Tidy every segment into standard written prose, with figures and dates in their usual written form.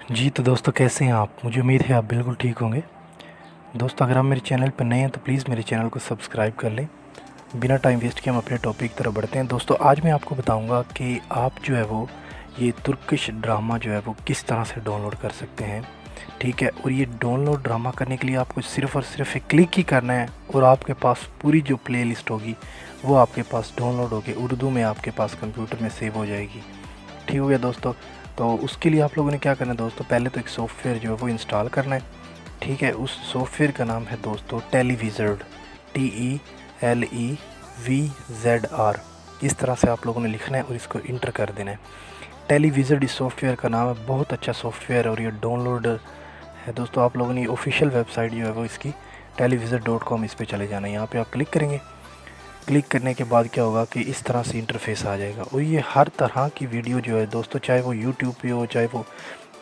जी तो दोस्तों कैसे हैं आप। मुझे उम्मीद है आप बिल्कुल ठीक होंगे। दोस्तों अगर आप मेरे चैनल पर नए हैं तो प्लीज़ मेरे चैनल को सब्सक्राइब कर लें। बिना टाइम वेस्ट किए हम अपने टॉपिक की तरफ बढ़ते हैं। दोस्तों आज मैं आपको बताऊंगा कि आप जो है वो ये तुर्किश ड्रामा जो है वो किस तरह से डाउनलोड कर सकते हैं। ठीक है, और ये डाउनलोड ड्रामा करने के लिए आपको सिर्फ़ और सिर्फ एक क्लिक ही करना है और आपके पास पूरी जो प्ले लिस्ट होगी वो आपके पास डाउनलोड होगी, उर्दू में आपके पास कंप्यूटर में सेव हो जाएगी। ठीक हो गया दोस्तों। तो उसके लिए आप लोगों ने क्या करना है दोस्तों, पहले तो एक सॉफ्टवेयर जो है वो इंस्टॉल करना है। ठीक है, उस सॉफ्टवेयर का नाम है दोस्तों टेलीविज़र्ड, TELEVZR। इस तरह से आप लोगों ने लिखना है और इसको इंटर कर देना है। टेलीविज़र्ड इस सॉफ्टवेयर का नाम है, बहुत अच्छा सॉफ्टवेयर है और ये डाउनलोड है दोस्तों। आप लोगों ने ऑफिशियल वेबसाइट जो है वो इसकी televizer.com, इस पर चले जाना है। यहाँ पर आप क्लिक करेंगे। क्लिक करने के बाद क्या होगा कि इस तरह से इंटरफेस आ जाएगा और ये हर तरह की वीडियो जो है दोस्तों, चाहे वो यूट्यूब पे हो, चाहे वो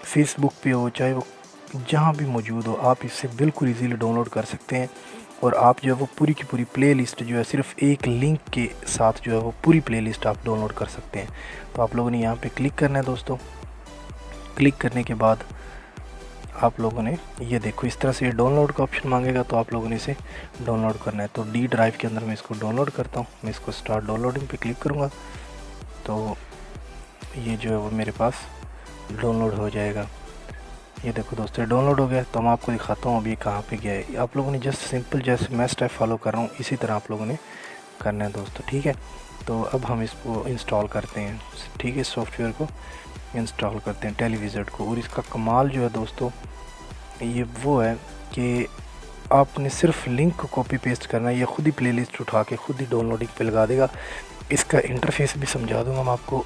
फेसबुक पे हो, चाहे वो जहाँ भी मौजूद हो, आप इससे बिल्कुल इजीली डाउनलोड कर सकते हैं। और आप जो है वो पूरी की पूरी प्ले लिस्ट जो है सिर्फ एक लिंक के साथ जो है वो पूरी प्ले लिस्ट आप डाउनलोड कर सकते हैं। तो आप लोगों ने यहाँ पर क्लिक करना है दोस्तों। क्लिक करने के बाद आप लोगों ने ये देखो इस तरह से ये डाउनलोड का ऑप्शन मांगेगा, तो आप लोगों ने इसे डाउनलोड करना है। तो डी ड्राइव के अंदर मैं इसको डाउनलोड करता हूँ। मैं इसको स्टार्ट डाउनलोडिंग पे क्लिक करूँगा तो ये जो है वो मेरे पास डाउनलोड हो जाएगा। ये देखो दोस्तों डाउनलोड हो गया। तो मैं आपको दिखाता हूँ अभी कहाँ पे गया है। आप लोगों ने जस्ट सिंपल जैसे मैं स्टेप फॉलो कर रहा हूँ इसी तरह आप लोगों ने करना है दोस्तों। ठीक है, तो अब हम इसको इंस्टॉल करते हैं। ठीक है, सॉफ्टवेयर को इंस्टॉल करते हैं टेलीविज़र को। और इसका कमाल जो है दोस्तों ये वो है कि आपने सिर्फ लिंक को कॉपी पेस्ट करना है, ये खुद ही प्लेलिस्ट उठा के खुद ही डाउनलोडिंग पे लगा देगा। इसका इंटरफेस भी समझा दूंगा मैं आपको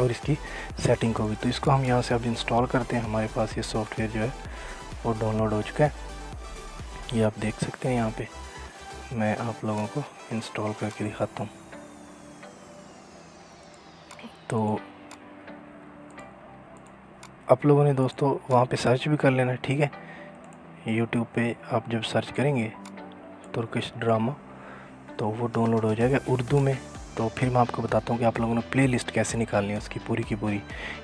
और इसकी सेटिंग को भी। तो इसको हम यहाँ से अब इंस्टॉल करते हैं। हमारे पास ये सॉफ्टवेयर जो है वो डाउनलोड हो चुका है, ये आप देख सकते हैं। यहाँ पे मैं आप लोगों को इंस्टॉल करके दिखाता हूँ। तो आप लोगों ने दोस्तों वहाँ पे सर्च भी कर लेना है। ठीक है, यूट्यूब पे आप जब सर्च करेंगे तुर्किश ड्रामा तो वो डाउनलोड हो जाएगा उर्दू में। तो फिर मैं आपको बताता हूँ कि आप लोगों ने प्ले लिस्ट कैसे निकालनी है उसकी पूरी की पूरी।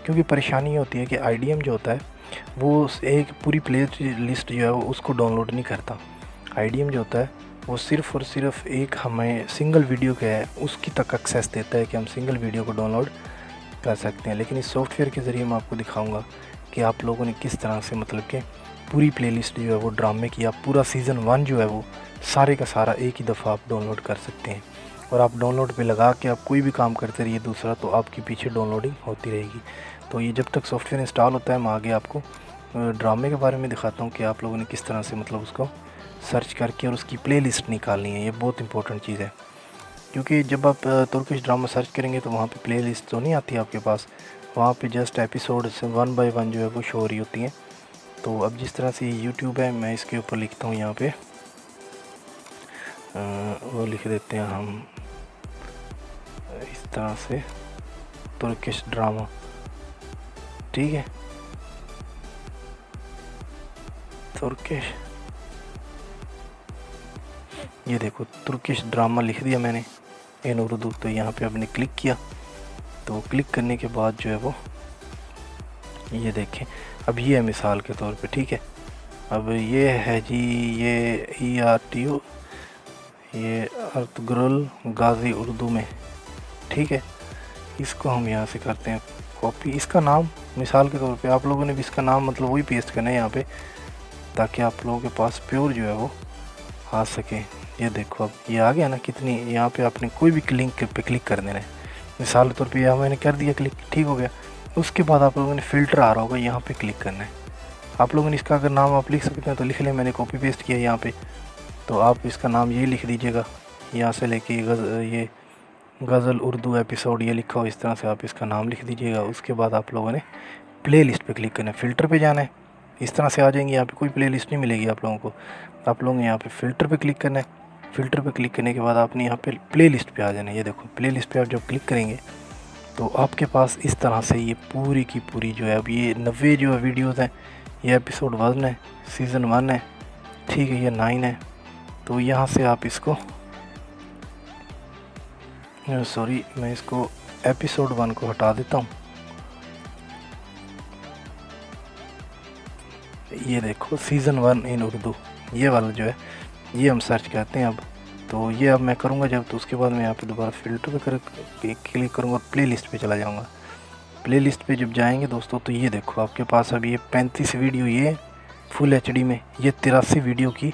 क्योंकि परेशानी ये होती है कि IDM जो होता है वो एक पूरी प्ले लिस्ट जो है वो उसको डाउनलोड नहीं करता। IDM जो होता है वो सिर्फ़ और सिर्फ एक हमें सिंगल वीडियो का है उसकी तक एक्सेस देता है कि हम सिंगल वीडियो को डाउनलोड कर सकते हैं। लेकिन इस सॉफ्टवेयर के ज़रिए मैं आपको दिखाऊँगा कि आप लोगों ने किस तरह से मतलब कि पूरी प्लेलिस्ट जो है वो ड्रामे की, आप पूरा सीज़न 1 जो है वो सारे का सारा एक ही दफ़ा आप डाउनलोड कर सकते हैं। और आप डाउनलोड पे लगा के आप कोई भी काम करते रहिए दूसरा, तो आपके पीछे डाउनलोडिंग होती रहेगी। तो ये जब तक सॉफ्टवेयर इंस्टॉल होता है मैं आगे आपको ड्रामे के बारे में दिखाता हूँ कि आप लोगों ने किस तरह से मतलब उसको सर्च करके और उसकी प्ले लिस्ट निकालनी है। ये बहुत इंपॉर्टेंट चीज़ है, क्योंकि जब आप तुर्किश ड्रामा सर्च करेंगे तो वहाँ पर प्ले लिस्ट तो नहीं आती आपके पास, वहाँ पर जस्ट एपिसोड 1 बाय 1 जो है वो शो हो रही होती हैं। तो अब जिस तरह से यूट्यूब है मैं इसके ऊपर लिखता हूँ यहाँ पे वो लिख देते हैं हम इस तरह से तुर्किश ड्रामा। ठीक है, तुर्किश, ये देखो तुर्किश ड्रामा लिख दिया मैंने इन उर्दू। तो यहाँ पे आपने क्लिक किया। तो क्लिक करने के बाद जो है वो ये देखें अब ये है मिसाल के तौर पे। ठीक है, अब ये है जी ये ERTU, ये अर्तुगरुल गाज़ी उर्दू में। ठीक है, इसको हम यहाँ से करते हैं कॉपी। इसका नाम मिसाल के तौर पे आप लोगों ने भी इसका नाम मतलब वही पेस्ट करना है यहाँ पे, ताकि आप लोगों के पास प्योर जो है वो आ सके। ये देखो अब ये आ गया ना कितनी। यहाँ पे आपने कोई भी लिंक पे क्लिक कर देना है। मिसाल के तौर पे यहाँ मैंने कर दिया क्लिक, ठीक हो गया। उसके बाद आप लोगों ने फ़िल्टर आ रहा होगा, यहाँ पे क्लिक करना है। आप लोगों ने इसका अगर नाम आप लिख सकते हैं तो लिख लें, मैंने कॉपी पेस्ट किया यहाँ पे। तो आप इसका नाम यही लिख दीजिएगा, यहाँ से लेके ये गज़ल उर्दू एपिसोड ये लिखा हो, इस तरह से आप इसका नाम लिख दीजिएगा। उसके बाद आप लोगों ने प्ले लिस्ट पर क्लिक करना है, फ़िल्टर पर जाना है। इस तरह से आ जाएंगे, यहाँ पे कोई प्ले लिस्ट नहीं मिलेगी आप लोगों को। आप लोगों ने यहाँ पे फ़िल्टर पे क्लिक करना है। फ़िल्टर पे क्लिक करने के बाद आपने यहाँ पे प्ले लिस्ट पे आ जाना है। ये देखो प्ले लिस्ट पे आप जब क्लिक करेंगे तो आपके पास इस तरह से ये पूरी की पूरी जो है अब ये 90 जो है वीडियोज़ हैं। ये एपिसोड 1 है, सीज़न 1 है, ठीक है, ये 9 है। तो यहाँ से आप इसको सॉरी मैं इसको एपिसोड 1 को हटा देता हूँ। ये देखो सीज़न 1 इन उर्दू, ये वाला जो है ये हम सर्च करते हैं अब। तो ये अब मैं करूँगा जब, तो उसके बाद मैं यहाँ पे दोबारा फ़िल्टर पे क्लिक करूँगा और प्ले लिस्ट पर चला जाऊँगा। प्ले लिस्ट पर जब जाएँगे दोस्तों तो ये देखो आपके पास अब ये 35 वीडियो ये फुल HD में, ये 83 वीडियो की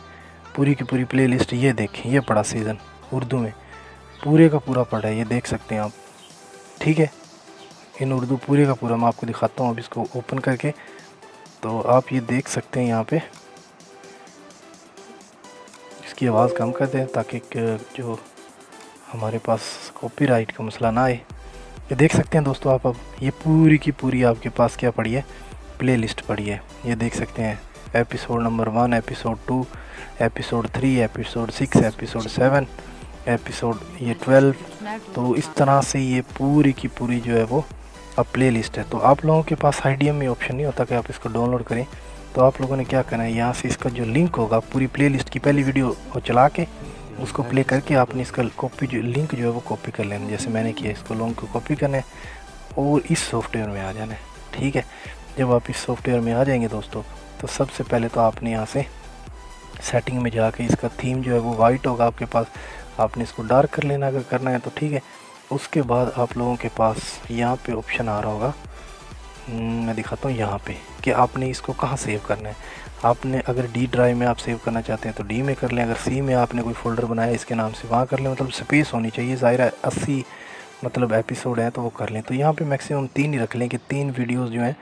पूरी प्ले लिस्ट ये देखें, ये पड़ा सीज़न उर्दू में पूरे का पूरा पड़ा है, ये देख सकते हैं आप। ठीक है, इन उर्दू पूरे का पूरा मैं आपको दिखाता हूँ अब इसको ओपन करके। तो आप ये देख सकते हैं यहाँ पे, इसकी आवाज़ कम कर दें ताकि जो हमारे पास कॉपीराइट का मसला ना आए। ये देख सकते हैं दोस्तों आप अब ये पूरी की पूरी आपके पास क्या पड़ी है, प्ले लिस्ट पड़ी है। ये देख सकते हैं episode number 1, episode 2, episode 3, episode 6, episode 7, episode ये 12। तो इस तरह से ये पूरी की पूरी जो है वो अब प्ले लिस्ट है। तो आप लोगों के पास IDM में ऑप्शन नहीं होता कि आप इसको डाउनलोड करें, तो आप लोगों ने क्या करना है, यहाँ से इसका जो लिंक होगा पूरी प्ले लिस्ट की पहली वीडियो को चला के उसको प्ले करके आपने इसका कॉपी जो लिंक जो है वो कॉपी कर लेना, जैसे मैंने किया। इसको लिंक को कॉपी करना है और इस सॉफ्टवेयर में आ जाना है। ठीक है, जब आप इस सॉफ्टवेयर में आ जाएंगे दोस्तों तो सबसे पहले तो आपने यहाँ से सेटिंग में जाके इसका थीम जो है वो वाइट होगा आपके पास, आपने इसको डार्क कर लेना अगर करना है तो। ठीक है, उसके बाद आप लोगों के पास यहाँ पे ऑप्शन आ रहा होगा, मैं दिखाता हूँ यहाँ पे कि आपने इसको कहाँ सेव करना है। आपने अगर D ड्राइव में आप सेव करना चाहते हैं तो D में कर लें, अगर C में आपने कोई फ़ोल्डर बनाया इसके नाम से वहाँ कर लें, मतलब स्पेस होनी चाहिए। ज़ाहिर है 80 मतलब एपिसोड है तो वो कर लें। तो यहाँ पे मैक्सिमम 3 ही रख लें कि 3 वीडियोज़ जो हैं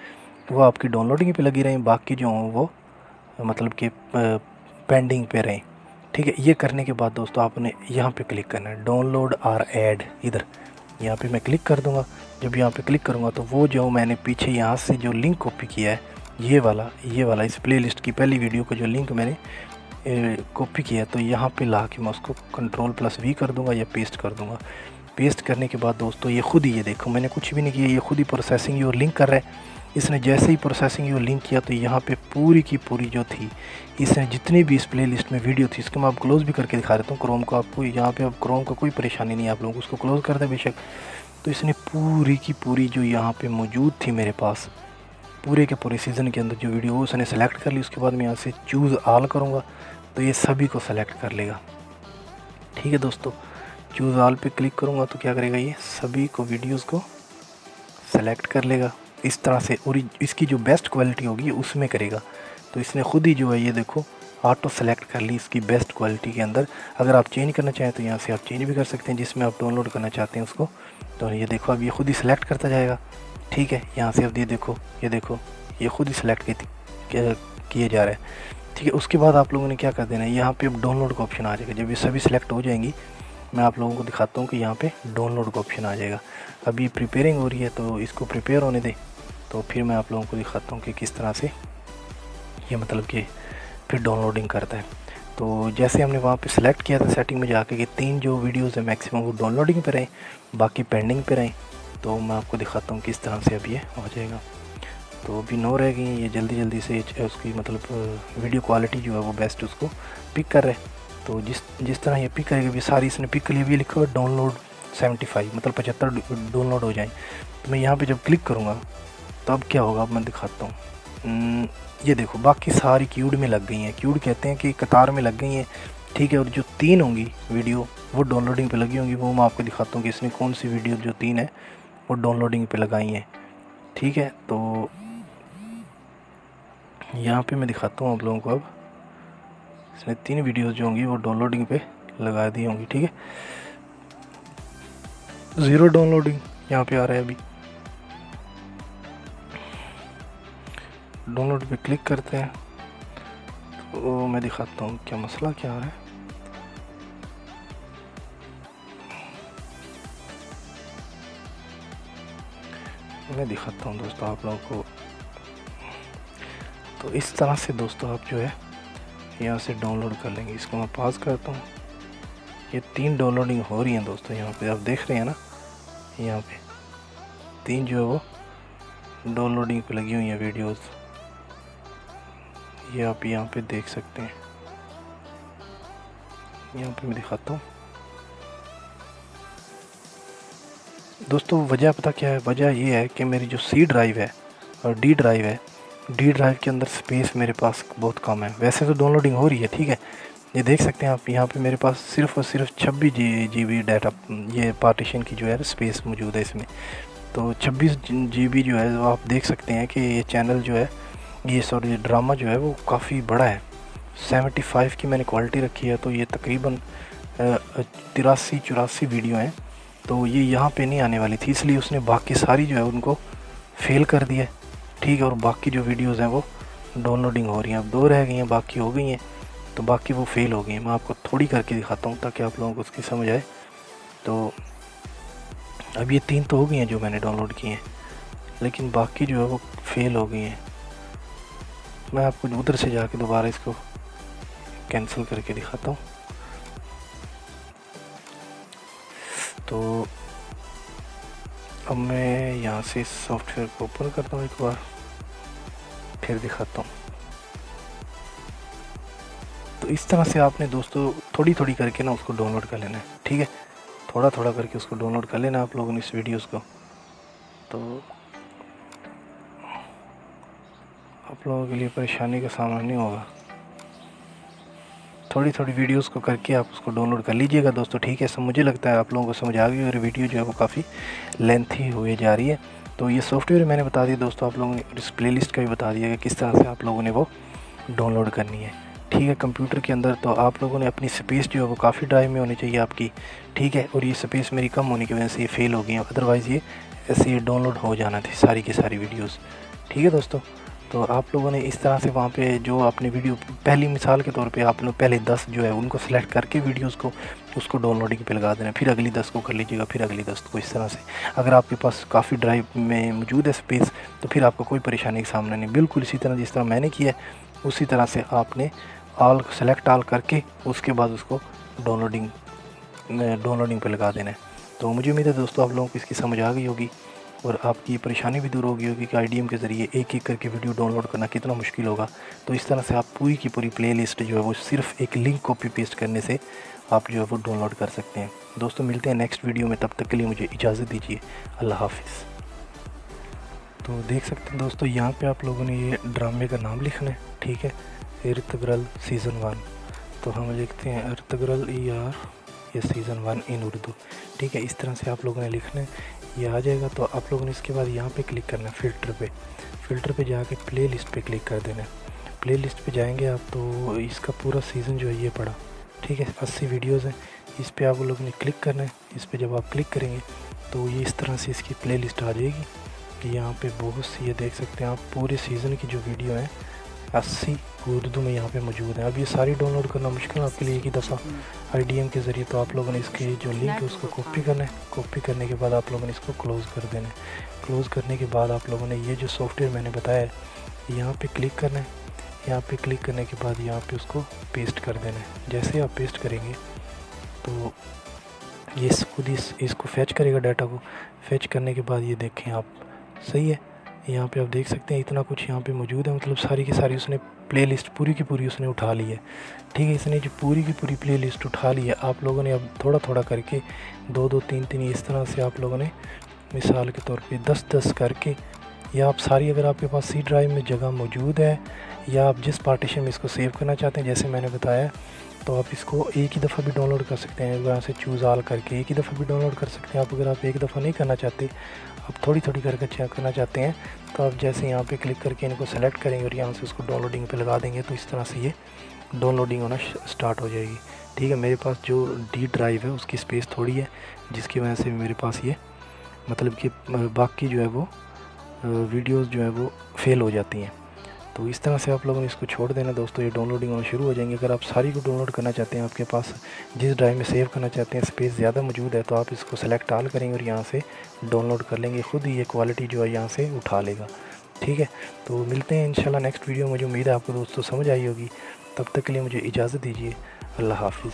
वो आपकी डाउनलोडिंग पे लगी रहें, बाकी जो हों वो मतलब कि पेंडिंग पे रहें। ठीक है, ये करने के बाद दोस्तों आपने यहाँ पे क्लिक करना है डाउनलोड और ऐड, इधर यहाँ पे मैं क्लिक कर दूँगा। जब यहाँ पे क्लिक करूँगा तो वो जो मैंने पीछे यहाँ से जो लिंक कॉपी किया है ये वाला इस प्ले लिस्ट की पहली वीडियो को जो लिंक मैंने कॉपी किया है, तो यहाँ पे ला के मैं उसको Ctrl+V कर दूँगा या पेस्ट कर दूँगा। पेस्ट करने के बाद दोस्तों ये खुद ही, ये देखो मैंने कुछ भी नहीं किया, ये खुद ही प्रोसेसिंग योर लिंक कर रहा है। इसने जैसे ही प्रोसेसिंग योर लिंक किया तो यहाँ पे पूरी की पूरी जो थी, इसने जितनी भी इस प्ले लिस्ट में वीडियो थी, इसको मैं आप क्लोज़ भी करके दिखा देता हूँ क्रोम को आपको। यहाँ पे अब क्रोम का कोई परेशानी नहीं है, आप लोगों को उसको क्लोज़ कर दें बेशक। तो इसने पूरी की पूरी जो यहाँ पे मौजूद थी मेरे पास पूरे के पूरे सीज़न के अंदर जो वीडियो वो उसने सेलेक्ट कर ली। उसके बाद मैं यहाँ से चूज़ ऑल करूँगा तो ये सभी को सेलेक्ट कर लेगा। ठीक है दोस्तों, चूज़ ऑल पे क्लिक करूँगा तो क्या करेगा, ये सभी को वीडियोज़ को सेलेक्ट कर लेगा इस तरह से, और इसकी जो बेस्ट क्वालिटी होगी उसमें करेगा। तो इसने खुद ही जो है ये देखो ऑटो सेलेक्ट कर ली इसकी बेस्ट क्वालिटी के अंदर। अगर आप चेंज करना चाहें तो यहाँ से आप चेंज भी कर सकते हैं जिसमें आप डाउनलोड करना चाहते हैं उसको। तो ये देखो अब ये खुद ही सेलेक्ट करता जाएगा। ठीक है, यहाँ से अब ये देखो ये खुद ही सेलेक्ट किए जा रहा है। ठीक है, उसके बाद आप लोगों ने क्या कर देना है, यहाँ पे अब डाउनलोड का ऑप्शन आ जाएगा। जब ये सभी सेलेक्ट हो जाएंगी मैं आप लोगों को दिखाता हूँ कि यहाँ पे डाउनलोड का ऑप्शन आ जाएगा। अभी प्रिपेयरिंग हो रही है तो इसको प्रिपेयर होने दें, तो फिर मैं आप लोगों को दिखाता हूँ कि किस तरह से ये मतलब कि फिर डाउनलोडिंग करता है। तो जैसे हमने वहाँ पे सिलेक्ट किया था सेटिंग में जाके कि 3 जो वीडियोज़ है मैक्सिमम वो डाउनलोडिंग पे रहें, बाकी पेंडिंग पे रहें, तो मैं आपको दिखाता हूँ किस तरह से अब ये हो जाएगा। तो अभी 9 रह गई, ये जल्दी से उसकी मतलब वीडियो क्वालिटी जो है वो बेस्ट उसको पिक कर रहे हैं। तो जिस तरह ये पिक करेगा, भी सारी इसने पिक कर लिया। भी लिखा हुआ डाउनलोड 75 मतलब 75 डाउनलोड हो जाए। तो मैं यहाँ पे जब क्लिक करूँगा तो अब क्या होगा, अब मैं दिखाता हूँ। ये देखो बाकी सारी क्यूड में लग गई हैं, क्यूड कहते हैं कि कतार में लग गई हैं। ठीक है, और जो 3 होंगी वीडियो वो डाउनलोडिंग पे लगी होंगी, वो मैं आपको दिखाता हूँ कि इसने कौन सी वीडियो जो 3 है वो डाउनलोडिंग पे लगाई हैं। ठीक है, तो यहाँ पे मैं दिखाता हूँ आप लोगों को। अब इसने 3 वीडियोज़ जो होंगी वो डाउनलोडिंग पे लगा दी होंगी। ठीक है, 0 डाउनलोडिंग यहाँ पे आ रहा है। अभी डाउनलोड पे क्लिक करते हैं तो मैं दिखाता हूँ क्या मसला क्या आ रहा है। मैं दिखाता हूँ दोस्तों आप लोगों को। तो इस तरह से दोस्तों आप जो है यहाँ से डाउनलोड कर लेंगे। इसको मैं पॉज करता हूँ। ये 3 डाउनलोडिंग हो रही हैं दोस्तों, यहाँ पे आप देख रहे हैं ना, यहाँ पे 3 जो है वो डाउनलोडिंग पे लगी हुई हैं वीडियोस। ये आप यहाँ पे देख सकते हैं। यहाँ पे मैं दिखाता हूँ दोस्तों। वजह पता क्या है, वजह ये है कि मेरी जो C ड्राइव है और D ड्राइव है डी ड्राइव के अंदर स्पेस मेरे पास बहुत कम है। वैसे तो डाउनलोडिंग हो रही है, ठीक है, ये देख सकते हैं आप यहाँ पे मेरे पास सिर्फ और सिर्फ 26 GB डाटा, ये पार्टीशन की जो है स्पेस मौजूद है इसमें। तो 26 GB जो है वो आप देख सकते हैं कि ये चैनल जो है, ये सॉरी ड्रामा जो है वो काफ़ी बड़ा है। 75 की मैंने क्वालिटी रखी है, तो ये तकरीबन 83-84 वीडियो हैं। तो ये यहाँ पे नहीं आने वाली थी, इसलिए उसने बाकी सारी जो है उनको फेल कर दिया, ठीक है। और बाकी जो वीडियोज़ हैं वो डाउनलोडिंग हो रही हैं, अब 2 रह गई हैं, बाकी हो गई हैं, तो बाकी वो फेल हो गई हैं। मैं आपको थोड़ी करके दिखाता हूँ ताकि आप लोगों को उसकी समझ आए। तो अब ये 3 तो हो गई हैं जो मैंने डाउनलोड की हैं, लेकिन बाकी जो है वो फेल हो गई हैं। मैं आपको उधर से जाके दोबारा इसको कैंसिल करके दिखाता हूँ। तो अब मैं यहाँ से इस सॉफ्टवेयर को ओपन करता हूँ एक बार, फिर दिखाता हूँ। तो इस तरह से आपने दोस्तों थोड़ी थोड़ी करके ना उसको डाउनलोड कर लेना है, ठीक है, थोड़ा थोड़ा करके उसको डाउनलोड कर लेना आप लोगों ने इस वीडियोस को। तो आप लोगों के लिए परेशानी का सामना नहीं होगा, थोड़ी थोड़ी वीडियोस को करके आप उसको डाउनलोड कर लीजिएगा दोस्तों, ठीक है। सब मुझे लगता है आप लोगों को समझ आ गई, और वीडियो जो है वो काफ़ी लेंथी हुए जा रही है। तो ये सॉफ्टवेयर मैंने बता दिया दोस्तों आप लोगों ने, इस प्ले लिस्ट का भी बता दिया कि किस तरह से आप लोगों ने वो डाउनलोड करनी है, ठीक है, कंप्यूटर के अंदर। तो आप लोगों ने अपनी स्पेस जो है वो काफ़ी ड्राइव में होनी चाहिए आपकी, ठीक है। और ये स्पेस मेरी कम होने की वजह से ये फेल हो गई है, अदरवाइज़ ये ऐसे ये डाउनलोड हो जाना थी सारी की सारी वीडियोज़, ठीक है दोस्तों। तो आप लोगों ने इस तरह से वहाँ पे जो आपने वीडियो, पहली मिसाल के तौर पे आप लोग पहले 10 जो है उनको सेलेक्ट करके वीडियोस को उसको डाउनलोडिंग पे लगा देना, फिर अगली 10 को कर लीजिएगा, फिर अगली 10 को। इस तरह से अगर आपके पास काफ़ी ड्राइव में मौजूद है स्पेस, तो फिर आपको कोई परेशानी का सामना नहीं। बिल्कुल इसी तरह जिस तरह मैंने किया है उसी तरह से आपने ऑल सेलेक्ट ऑल करके उसके बाद उसको डाउनलोडिंग पे लगा देना है। तो मुझे उम्मीद है दोस्तों आप लोगों को इसकी समझ आ गई होगी, और आपकी परेशानी भी दूर होगी कि IDM के ज़रिए एक एक करके वीडियो डाउनलोड करना कितना मुश्किल होगा। तो इस तरह से आप पूरी की पूरी प्लेलिस्ट जो है वो सिर्फ एक लिंक कॉपी पेस्ट करने से आप जो है वो डाउनलोड कर सकते हैं। दोस्तों मिलते हैं नेक्स्ट वीडियो में, तब तक के लिए मुझे इजाज़त दीजिए, अल्लाह हाफिज़। तो देख सकते हैं दोस्तों यहाँ पे आप लोगों ने ये ड्रामे का नाम लिखना है, ठीक है, इर्तगरल सीज़न 1। तो हम लिखते हैं इर्तगरल ER, ये सीज़न 1 इन उर्दू, ठीक है। इस तरह से आप लोगों ने लिखना है, ये आ जाएगा। तो आप लोगों ने इसके बाद यहाँ पे क्लिक करना है फ़िल्टर पे जाके प्ले लिस्ट पे क्लिक कर देना है। प्ले लिस्ट पे जाएंगे आप तो इसका पूरा सीज़न जो है ये पड़ा, ठीक है, 80 वीडियोज़ हैं। इस पे आप लोगों ने क्लिक करना है। इस पे जब आप क्लिक करेंगे तो ये इस तरह से इसकी प्ले लिस्ट आ जाएगी कि यहाँ पे बहुत सी, ये देख सकते हैं आप पूरे सीज़न की जो वीडियो है 80 उर्दू में यहाँ पे मौजूद है। अब ये सारी डाउनलोड करना मुश्किल है आपके लिए एक ही दफ़ा IDM के ज़रिए। तो आप लोगों ने इसके जो लिंक है उसको कॉपी करना है। कॉपी करने के बाद आप लोगों ने इसको क्लोज़ कर देना है। क्लोज़ करने के बाद आप लोगों ने ये जो सॉफ्टवेयर मैंने बताया है यहाँ पे क्लिक करना है। यहाँ पे क्लिक करने के बाद यहाँ पे उसको पेस्ट कर देना है। जैसे आप पेस्ट करेंगे तो ये खुद इसको फैच करेगा, डाटा को फैच करने के बाद ये देखें आप, सही है। यहाँ पे आप देख सकते हैं इतना कुछ यहाँ पे मौजूद है, मतलब सारी की सारी उसने प्लेलिस्ट पूरी की पूरी उसने उठा ली है, ठीक है। इसने जो पूरी की पूरी प्लेलिस्ट उठा ली है, आप लोगों ने अब थोड़ा थोड़ा करके 2-2, 3-3 इस तरह से आप लोगों ने मिसाल के तौर पे 10-10 करके, या आप सारी, अगर आपके पास C ड्राइव में जगह मौजूद है या आप जिस पार्टीशन में इसको सेव करना चाहते हैं जैसे मैंने बताया, तो आप इसको एक ही दफ़ा भी डाउनलोड कर सकते हैं। यहाँ से चूज़ ऑल करके एक ही दफ़ा भी डाउनलोड कर सकते हैं आप। अगर आप एक दफ़ा नहीं करना चाहते, आप थोड़ी थोड़ी करके चेक करना चाहते हैं, तो आप जैसे यहाँ पे क्लिक करके इनको सेलेक्ट करेंगे और यहाँ से उसको डाउनलोडिंग पे लगा देंगे, तो इस तरह से ये डाउनलोडिंग होना स्टार्ट हो जाएगी, ठीक है। मेरे पास जो D ड्राइव है उसकी स्पेस थोड़ी है, जिसकी वजह से मेरे पास ये मतलब कि बाकी जो है वो वीडियोज़ जो है वो फेल हो जाती हैं। तो इस तरह से आप लोगों ने इसको छोड़ देना दोस्तों, ये डाउनलोडिंग होना शुरू हो जाएंगे। अगर आप सारी को डाउनलोड करना चाहते हैं, आपके पास जिस ड्राइव में सेव करना चाहते हैं स्पेस ज़्यादा मौजूद है, तो आप इसको सेलेक्ट ऑल करेंगे और यहाँ से डाउनलोड कर लेंगे, खुद ही ये क्वालिटी जो है यहाँ से उठा लेगा, ठीक है। तो मिलते हैं इंशाल्लाह नेक्स्ट वीडियो। मुझे उम्मीद है आपको दोस्तों समझ आई होगी। तब तक के लिए मुझे इजाज़त दीजिए, अल्लाह हाफिज़।